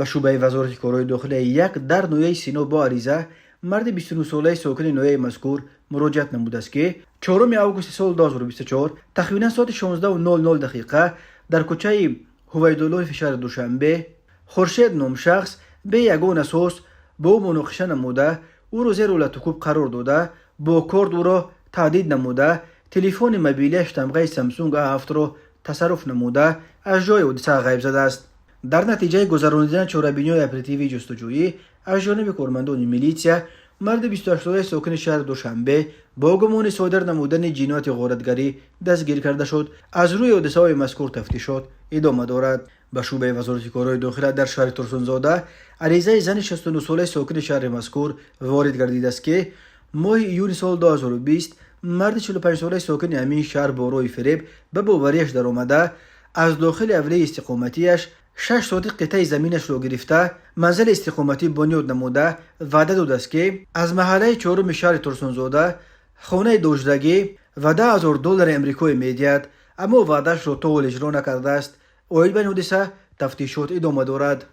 به شعبه وزارت کارهای داخلی یک در نویه سینا با عریضه مرد 29 ساله ساکن نویه مذکور مراجعت نموده است که 4 آگوست سال 2024 تقریبا ساعت 16:00 دقیقه در کوچه هویدالله شهر دوشنبه خورشید نام شخص به یگان اساس با او مناقشه نموده او را زیر التکوب قرار داده با کارد او را تهدید نموده تلفن موبیلیش تمغه سامسونگ A7 را تصرف نموده از جای حادثه غیب زده است. در نتیجه گذرانیدن چاره‌بینی اپراتیوی جستجویی از جانب کارمندان میلیسیا مرد 28 ساله ساکن شهر دوشنبه با گمان صادر نمودن جنایت غارتگری دستگیر کرده شد. از روی حادثه‌های مذکور تفتیشات ادامه دارد. به شعبه وزارت کارهای داخلی در شهر ترسونزاده عریضه زن 69 ساله ساکن شهر مذکور وارد گردیده است که ماه ایون سال 2020 مرد 45 ساله ساکن همین شهر با روی فریب به باوریش در آمده از داخل حوله استقامتیش 6 ساعت قطعه زمینش را گرفته منزل استقامتی بنیاد نموده وعده داده است که از محله 4 شهر ترسونزاده خانه دوجدگی و $10,000 امریکایی میدهد، اما وعدهش را تا حال اجرا نکرده است. اویل بن حادثه تفتیشات ادامه دارد.